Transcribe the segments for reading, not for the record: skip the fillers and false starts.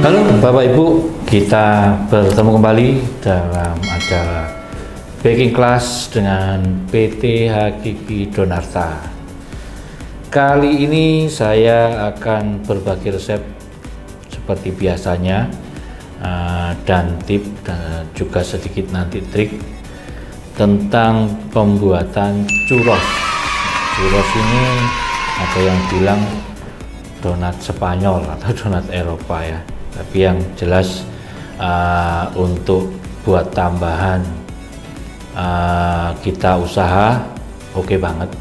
Halo Bapak Ibu, kita bertemu kembali dalam acara baking class dengan PT Hakiki Donarta. Kali ini saya akan berbagi resep seperti biasanya dan tip dan juga sedikit nanti trik tentang pembuatan churros. Churros ini ada yang bilang donat Spanyol atau donat Eropa ya. Tapi yang jelas untuk buat tambahan kita usaha oke banget,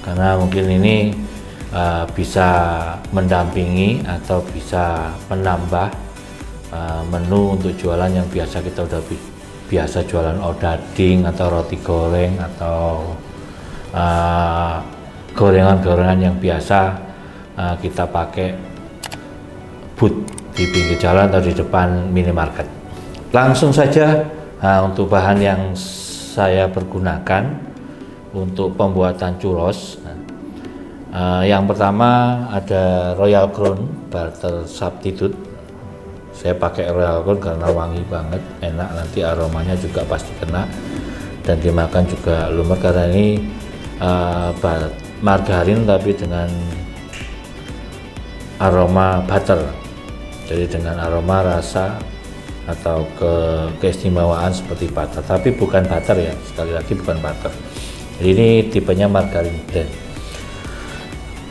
karena mungkin ini bisa mendampingi atau bisa menambah menu untuk jualan yang biasa kita udah biasa jualan odading atau roti goreng atau gorengan-gorengan yang biasa kita pakai booth di pinggir jalan atau di depan minimarket. Langsung saja untuk bahan yang saya pergunakan untuk pembuatan churros. Yang pertama ada Royal Crown Butter Substitute. Saya pakai Royal Crown karena wangi banget, enak, nanti aromanya juga pasti kena dan dimakan juga lumer, karena ini margarin tapi dengan aroma butter. Jadi dengan aroma, rasa atau keistimewaan seperti butter, tapi bukan butter ya, sekali lagi bukan butter. Jadi ini tipenya margarin blend.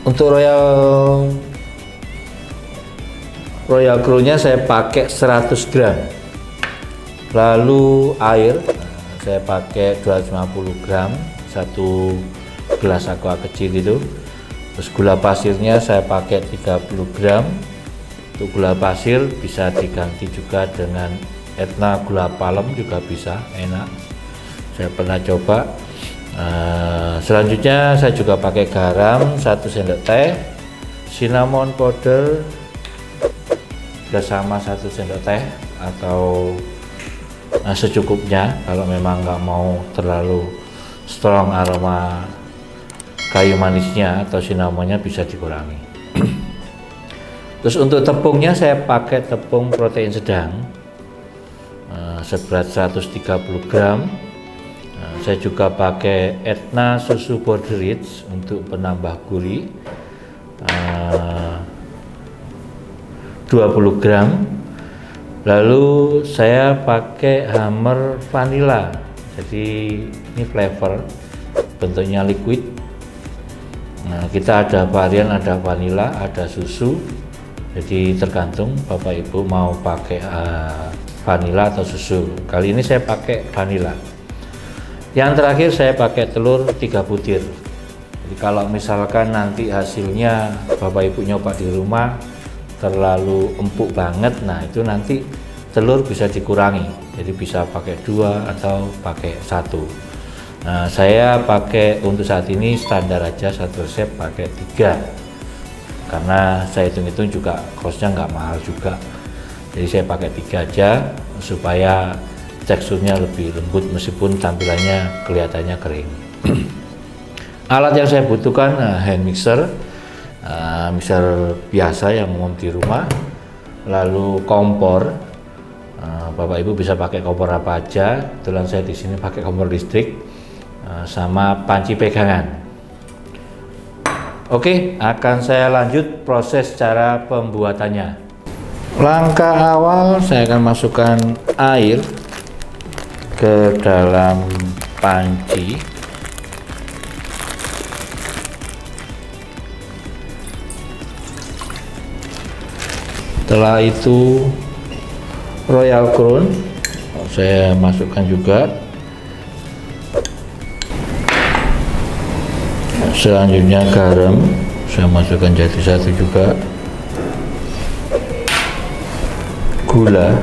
Untuk Royal Crown-nya saya pakai 100 gram. Lalu air saya pakai 250 gram, satu gelas aqua kecil itu. Terus gula pasirnya saya pakai 30 gram. Untuk gula pasir bisa diganti juga dengan Etna gula palem, juga bisa, enak, saya pernah coba. Selanjutnya saya juga pakai garam 1 sendok teh, cinnamon powder juga sama 1 sendok teh atau secukupnya. Kalau memang nggak mau terlalu strong aroma kayu manisnya atau cinnamonnya bisa dikurangi. Terus untuk tepungnya saya pakai tepung protein sedang seberat 130 gram. Saya juga pakai Etna susu border rich untuk penambah gurih 20 gram. Lalu saya pakai hammer vanilla, jadi ini flavor, bentuknya liquid. Kita ada varian, ada vanilla, ada susu. Jadi tergantung Bapak Ibu mau pakai vanila atau susu. Kali ini saya pakai vanila. Yang terakhir saya pakai telur 3 butir. Jadi kalau misalkan nanti hasilnya Bapak Ibu nyoba di rumah terlalu empuk banget, nah itu nanti telur bisa dikurangi. Jadi bisa pakai 2 atau pakai 1. Nah, saya pakai untuk saat ini standar aja, satu resep pakai 3. Karena saya hitung-hitung juga costnya nggak mahal juga, jadi saya pakai 3 aja supaya teksturnya lebih lembut meskipun tampilannya kelihatannya kering. Alat yang saya butuhkan hand mixer, mixer biasa yang umum di rumah, lalu kompor. Bapak Ibu bisa pakai kompor apa aja, kebetulan saya di sini pakai kompor listrik, sama panci pegangan. Oke, akan saya lanjut proses cara pembuatannya. Langkah awal saya akan masukkan air ke dalam panci. Setelah itu Royal Crown saya masukkan juga. Selanjutnya garam saya masukkan jadi 1 juga, gula,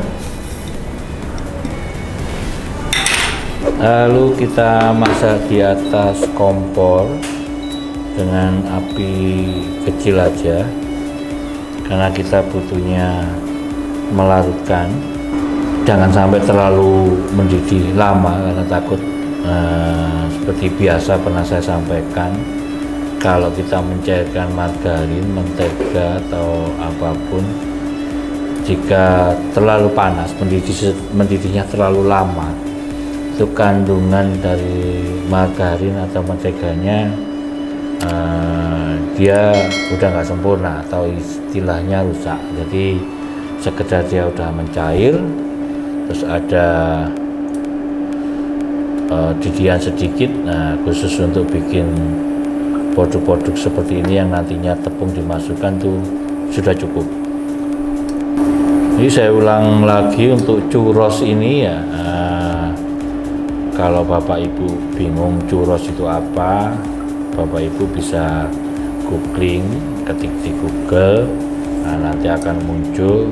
lalu kita masak di atas kompor dengan api kecil aja karena kita butuhnya melarutkan. Jangan sampai terlalu mendidih lama karena takut seperti biasa pernah saya sampaikan, kalau kita mencairkan margarin, mentega atau apapun jika terlalu panas, mendidihnya terlalu lama, itu kandungan dari margarin atau menteganya dia udah nggak sempurna atau istilahnya rusak. Jadi sekedar dia udah mencair, terus ada didihan sedikit. Nah, khusus untuk bikin produk-produk seperti ini yang nantinya tepung dimasukkan tuh sudah cukup. Ini saya ulang lagi untuk churros ini ya. Kalau Bapak Ibu bingung churros itu apa, Bapak Ibu bisa googling, ketik di Google, nah, nanti akan muncul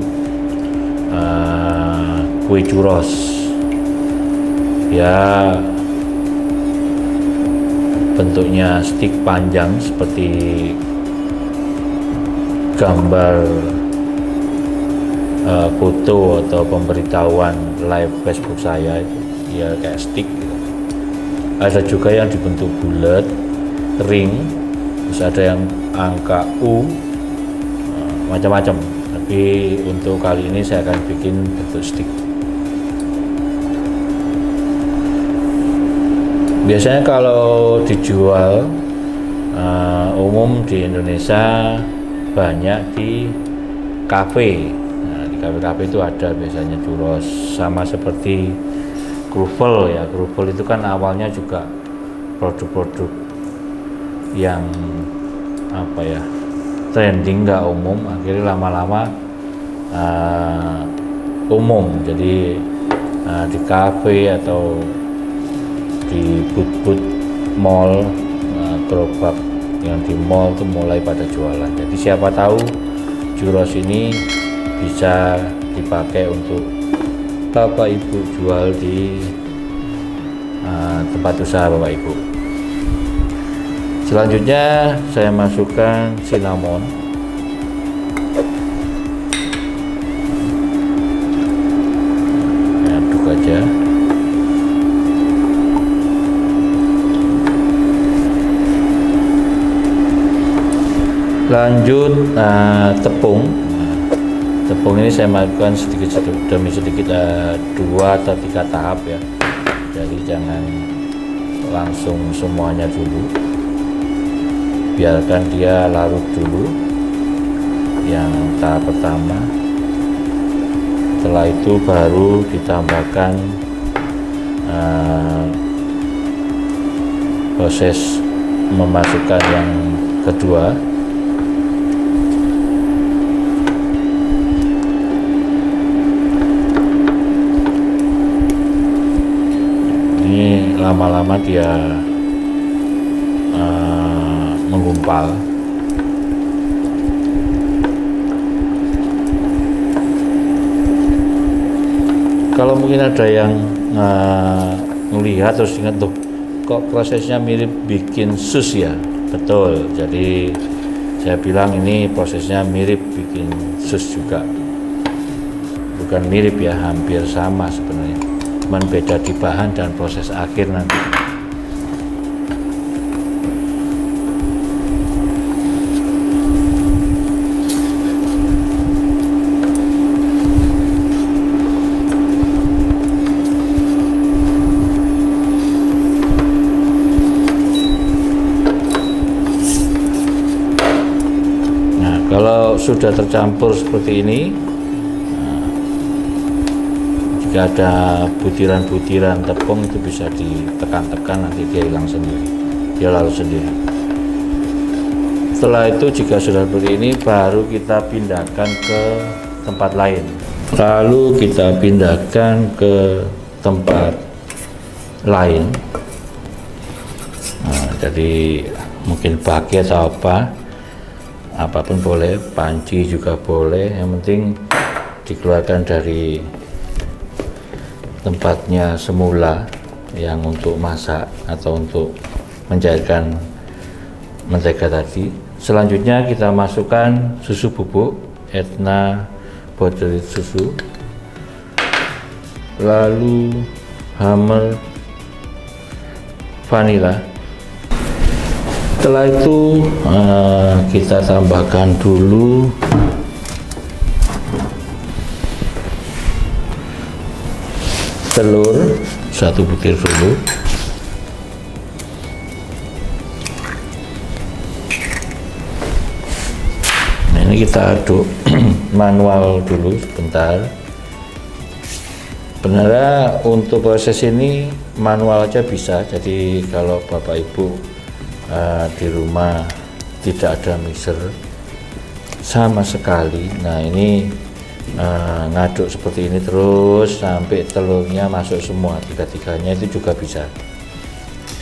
kue churros. Ya, bentuknya stick panjang seperti gambar foto atau pemberitahuan live Facebook saya itu, ya kayak stick gitu. Ada juga yang dibentuk bulat, ring, terus ada yang angka U, macam-macam. Tapi untuk kali ini saya akan bikin bentuk stick. Biasanya kalau dijual umum di Indonesia banyak di kafe. Nah, di kafe-kafe itu ada biasanya churros, sama seperti krufel ya. Krufel itu kan awalnya juga produk-produk yang apa ya, trending, nggak umum, akhirnya lama-lama umum. Jadi di kafe atau di booth mall, gerobak yang di mall itu mulai pada jualan. Jadi siapa tahu churros ini bisa dipakai untuk Bapak Ibu jual di tempat usaha Bapak Ibu. Selanjutnya saya masukkan cinnamon. Aduk aja. Lanjut tepung. Tepung ini saya masukkan sedikit demi sedikit, 2 atau 3 tahap ya. Jadi jangan langsung semuanya dulu. Biarkan dia larut dulu. Yang tahap pertama. Setelah itu baru ditambahkan proses memasukkan yang kedua. Ini lama-lama dia menggumpal. Kalau mungkin ada yang melihat terus ingat, tuh kok prosesnya mirip bikin sus ya? Betul, jadi saya bilang ini prosesnya mirip bikin sus juga. Bukan mirip ya, hampir sama sebenarnya, cuman beda di bahan dan proses akhir nanti. Kalau sudah tercampur seperti ini, jika ada butiran-butiran tepung itu bisa ditekan-tekan, nanti dia hilang sendiri, dia larut sendiri. Setelah itu jika sudah seperti ini, baru kita pindahkan ke tempat lain. Lalu kita pindahkan ke tempat lain. Nah, jadi mungkin baki atau apapun boleh, panci juga boleh, yang penting dikeluarkan dari tempatnya semula yang untuk masak atau untuk mencairkan mentega tadi. Selanjutnya kita masukkan susu bubuk Etna Powdered susu, lalu hammer vanila. Setelah itu kita tambahkan dulu telur 1 butir dulu. Nah, ini kita aduk manual dulu sebentar. Sebenarnya untuk proses ini manual aja bisa, jadi kalau Bapak Ibu di rumah tidak ada mixer sama sekali, nah ini ngaduk seperti ini terus sampai telurnya masuk semua, tiga-tiganya itu juga bisa.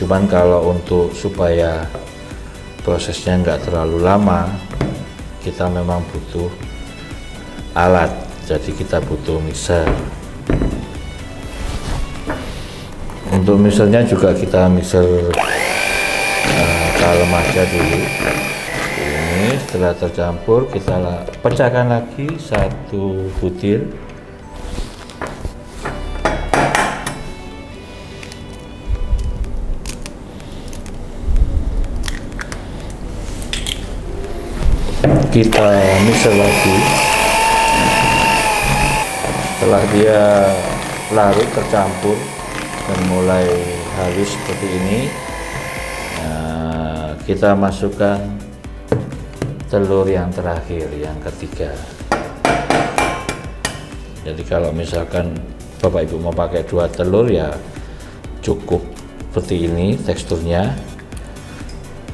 Cuman kalau untuk supaya prosesnya nggak terlalu lama, kita memang butuh alat, jadi kita butuh mixer. Untuk mixernya juga kita mixer kalem aja dulu. Ini setelah tercampur kita pecahkan lagi 1 butir. Kita mixer lagi. Setelah dia larut tercampur dan mulai halus seperti ini, nah, kita masukkan telur yang terakhir, yang ketiga. Jadi kalau misalkan Bapak Ibu mau pakai 2 telur ya cukup seperti ini teksturnya.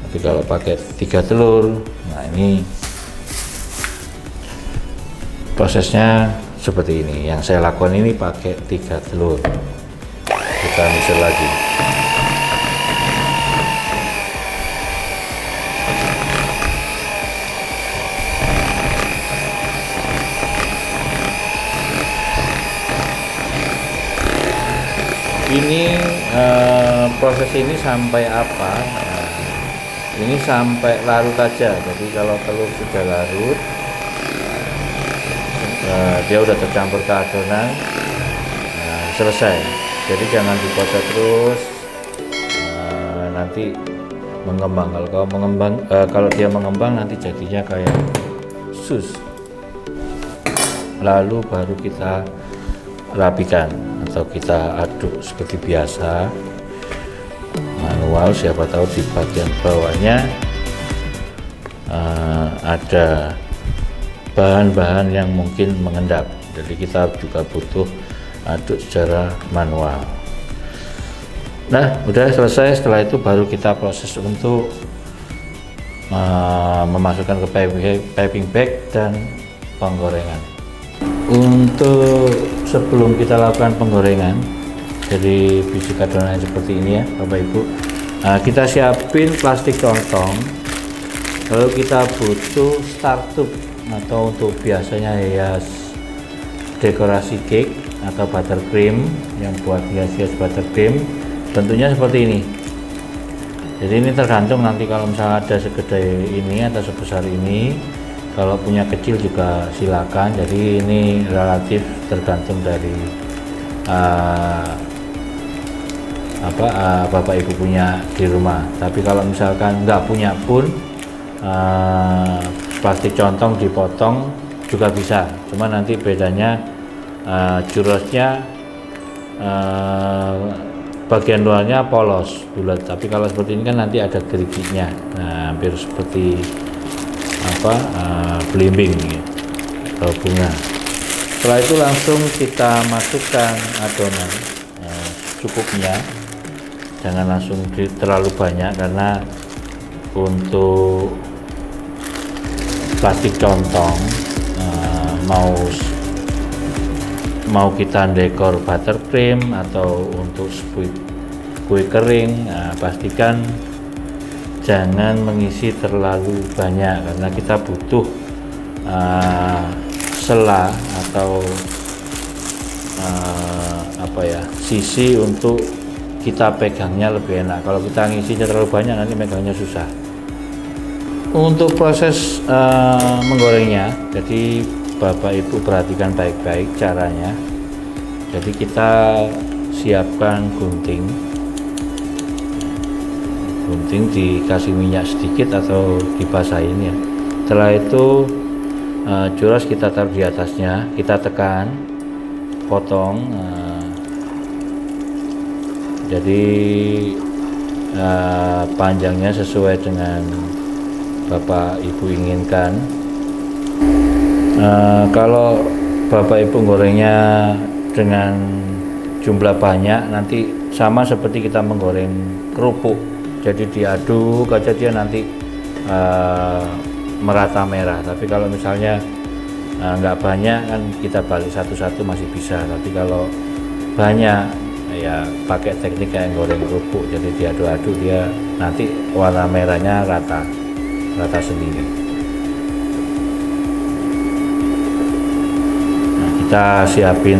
Tapi kalau pakai 3 telur, nah ini prosesnya seperti ini. Yang saya lakukan ini pakai 3 telur. Kita mixer lagi. Ini proses ini sampai apa? Ini sampai larut aja. Jadi kalau telur sudah larut, dia udah tercampur ke adonan, selesai. Jadi jangan dikocok terus, nanti mengembang. Kalau dia mengembang nanti jadinya kayak sus. Lalu baru kita rapikan atau kita aduk seperti biasa manual. Siapa tahu di bagian bawahnya ada bahan-bahan yang mungkin mengendap, jadi kita juga butuh aduk secara manual. Nah, udah selesai. Setelah itu baru kita proses untuk memasukkan ke piping bag dan penggorengan. Untuk sebelum kita lakukan penggorengan, jadi biji adonan seperti ini ya Bapak Ibu, kita siapin plastik lontong. Lalu kita butuh startup atau untuk biasanya hias dekorasi cake atau buttercream, yang buat hias-hias buttercream bentuknya seperti ini. Jadi ini tergantung nanti, kalau misalnya ada segede ini atau sebesar ini, kalau punya kecil juga silakan. Jadi ini relatif tergantung dari Bapak Ibu punya di rumah. Tapi kalau misalkan nggak punya pun, plastik contong dipotong juga bisa. Cuma nanti bedanya churrosnya bagian luarnya polos bulat, tapi kalau seperti ini kan nanti ada gerigiknya. Nah, hampir seperti belimbing ya, atau bunga. Setelah itu langsung kita masukkan adonan cukupnya, jangan langsung terlalu banyak, karena untuk plastik contong mau kita dekor buttercream atau untuk kue kering, pastikan jangan mengisi terlalu banyak, karena kita butuh sela atau sisi untuk kita pegangnya lebih enak. Kalau kita ngisinya terlalu banyak nanti megangnya susah. Untuk proses menggorengnya, jadi Bapak Ibu perhatikan baik-baik caranya. Jadi kita siapkan gunting dikasih minyak sedikit atau dibasahin ya. Setelah itu churros kita taruh di atasnya, kita tekan, potong Jadi panjangnya sesuai dengan Bapak Ibu inginkan. Kalau Bapak Ibu gorengnya dengan jumlah banyak, nanti sama seperti kita menggoreng kerupuk, jadi diaduk aja dia nanti merata merah. Tapi kalau misalnya nggak banyak kan kita balik satu-satu masih bisa, tapi kalau banyak ya pakai teknik kayak goreng kerupuk, jadi diaduk-aduk dia nanti warna merahnya rata sendiri. Nah, kita siapin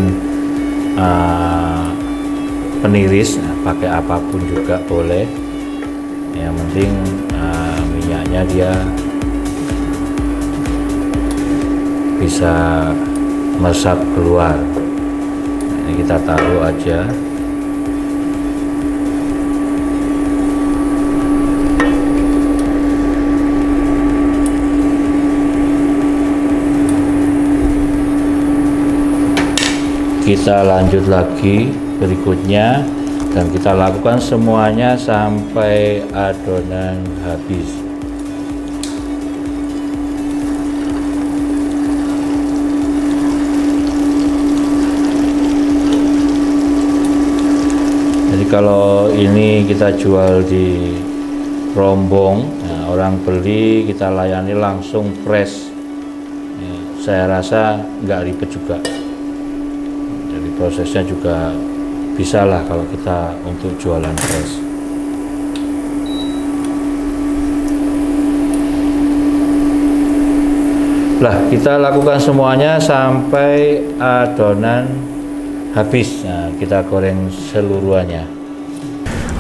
peniris, pakai apapun juga boleh, yang penting minyaknya dia bisa meresap keluar. Ini kita taruh aja. Kita lanjut lagi berikutnya, dan kita lakukan semuanya sampai adonan habis. Jadi kalau ini kita jual di rombong, nah, orang beli kita layani langsung fresh. Ya, saya rasa nggak ribet juga. Prosesnya juga bisa lah kalau kita untuk jualan fresh. Lah, kita lakukan semuanya sampai adonan habis. Nah, kita goreng seluruhnya.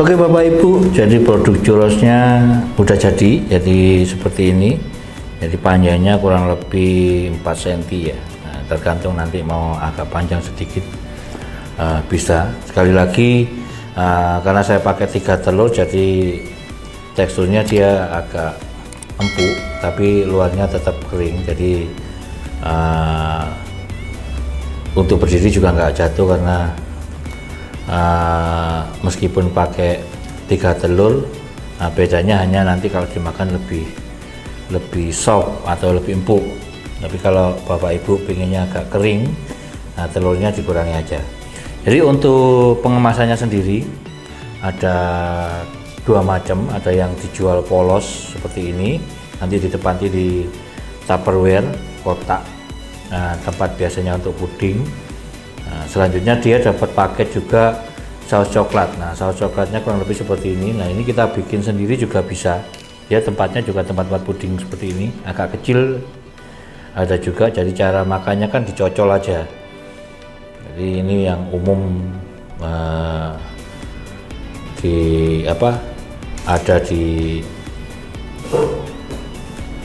Oke Bapak Ibu, jadi produk churrosnya udah jadi seperti ini. Jadi panjangnya kurang lebih 4 cm ya. Nah, tergantung nanti mau agak panjang sedikit. Bisa. Sekali lagi karena saya pakai 3 telur, jadi teksturnya dia agak empuk tapi luarnya tetap kering, jadi untuk berdiri juga nggak jatuh, karena meskipun pakai 3 telur, bedanya hanya nanti kalau dimakan lebih soft atau lebih empuk. Tapi kalau Bapak Ibu pengennya agak kering, nah telurnya dikurangi aja. Jadi untuk pengemasannya sendiri ada 2 macam, ada yang dijual polos seperti ini, nanti ditempati di Tupperware kotak, tempat biasanya untuk puding. Nah, selanjutnya dia dapat paket juga saus coklat. Nah, saus coklatnya kurang lebih seperti ini. Nah, ini kita bikin sendiri juga bisa. Dia tempatnya juga tempat buat puding seperti ini, agak kecil ada juga. Jadi cara makannya kan dicocol aja. Jadi ini yang umum ada di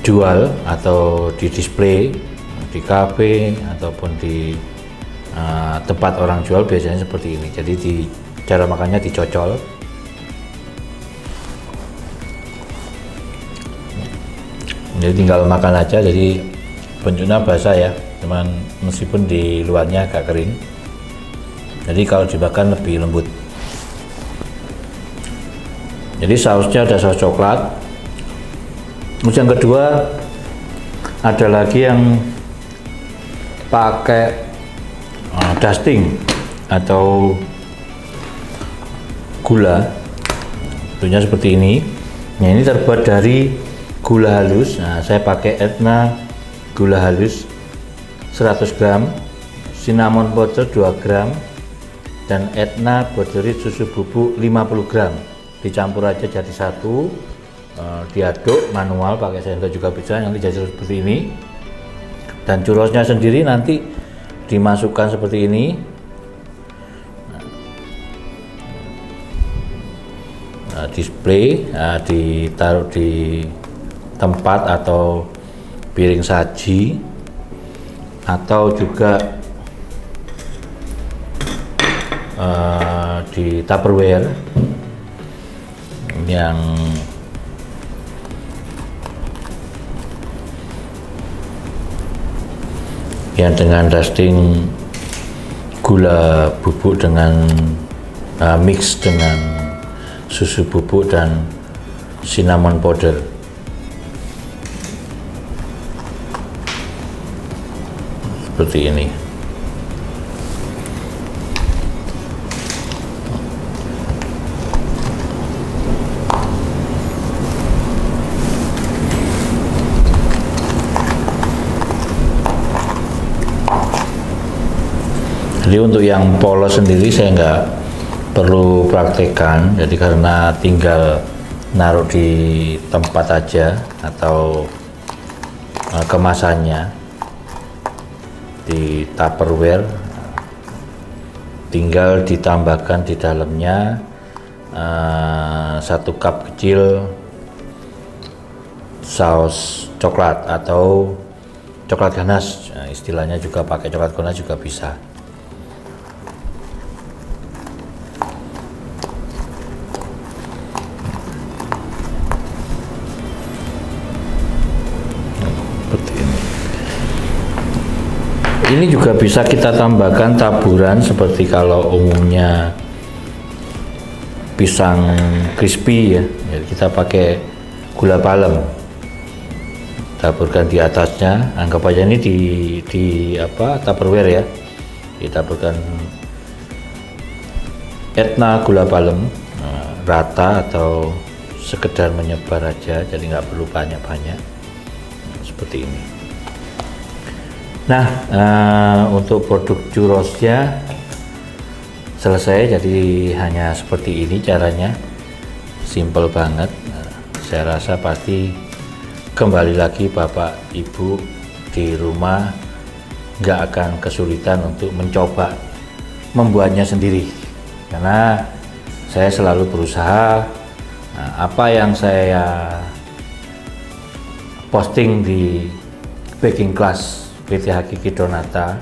jual atau di display di kafe ataupun di tempat orang jual, biasanya seperti ini. Jadi cara makannya dicocol. Jadi tinggal makan aja, jadi bentuknya basah ya, cuman meskipun di luarnya agak kering. Jadi kalau dimakan lebih lembut. Jadi sausnya ada saus coklat. Terus yang kedua ada lagi yang pakai dusting atau gula. Bentuknya seperti ini. Nah, ini terbuat dari gula halus. Nah, saya pakai Etna gula halus 100 gram, cinnamon powder 2 gram, dan Etna borderit susu bubuk 50 gram. Dicampur aja jadi satu, diaduk manual pakai sendok juga bisa, nanti jadi seperti ini. Dan churrosnya sendiri nanti dimasukkan seperti ini. Display, ditaruh di tempat atau piring saji, atau juga di Tupperware yang dengan dusting gula bubuk dengan mix dengan susu bubuk dan cinnamon powder. Seperti ini. Jadi untuk yang polos sendiri saya nggak perlu praktekkan, jadi karena tinggal naruh di tempat aja atau kemasannya di Tupperware, tinggal ditambahkan di dalamnya 1 cup kecil saus coklat atau coklat ganas, nah, istilahnya juga pakai coklat ganas juga bisa. Ini juga bisa kita tambahkan taburan seperti kalau umumnya pisang crispy ya. Jadi kita pakai gula palem, taburkan di atasnya. Anggap aja ini di Tupperware ya. Ditaburkan etna gula palem rata atau sekedar menyebar aja. Jadi nggak perlu banyak-banyak. Seperti ini. Nah, untuk produk churrosnya selesai, jadi hanya seperti ini caranya, simple banget. Saya rasa pasti kembali lagi Bapak Ibu di rumah nggak akan kesulitan untuk mencoba membuatnya sendiri, karena saya selalu berusaha apa yang saya posting di baking class PT Hakiki Donata,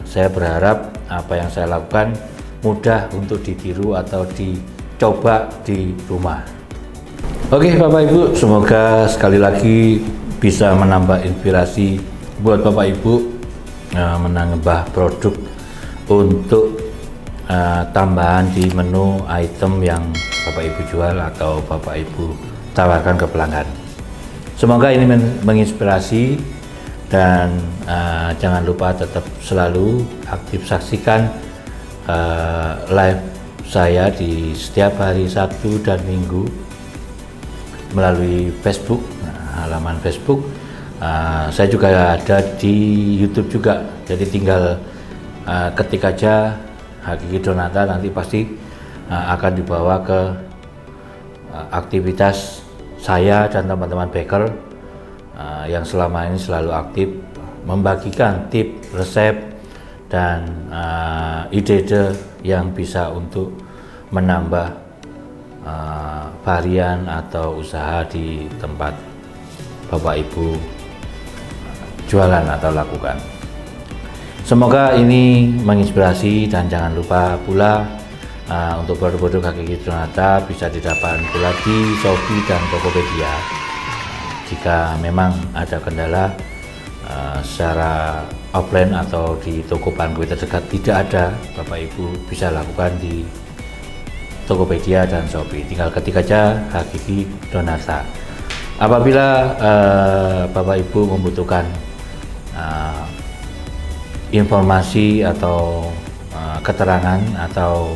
saya berharap apa yang saya lakukan mudah untuk ditiru atau dicoba di rumah. Oke Bapak Ibu, semoga sekali lagi bisa menambah inspirasi buat Bapak Ibu menambah produk untuk tambahan di menu item yang Bapak Ibu jual atau Bapak Ibu tawarkan ke pelanggan. Semoga ini menginspirasi. Dan jangan lupa tetap selalu aktif saksikan live saya di setiap hari Sabtu dan Minggu melalui Facebook, halaman Facebook. Saya juga ada di YouTube juga, jadi tinggal ketik aja Hakiki Donata, nanti pasti akan dibawa ke aktivitas saya dan teman-teman baker yang selama ini selalu aktif membagikan tips, resep, dan ide-ide yang bisa untuk menambah varian atau usaha di tempat Bapak Ibu jualan atau lakukan. Semoga ini menginspirasi, dan jangan lupa pula untuk produk-produk Hakiki Donata bisa didapat pula di Shopee dan Tokopedia. Jika memang ada kendala secara offline atau di toko panggul terdekat tidak ada, Bapak Ibu bisa lakukan di Tokopedia dan Shopee. Tinggal ketik aja Hakiki Donata. Apabila Bapak Ibu membutuhkan informasi atau keterangan atau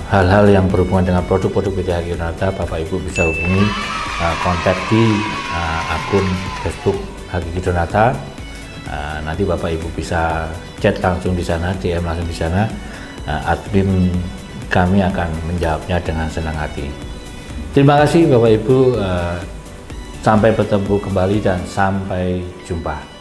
hal-hal yang berhubungan dengan produk-produk PT Hakiki Donata, Bapak Ibu bisa hubungi kontak di akun Facebook Hakiki Donata. Nanti Bapak Ibu bisa chat langsung di sana, DM langsung di sana. Admin kami akan menjawabnya dengan senang hati. Terima kasih Bapak Ibu, sampai bertemu kembali dan sampai jumpa.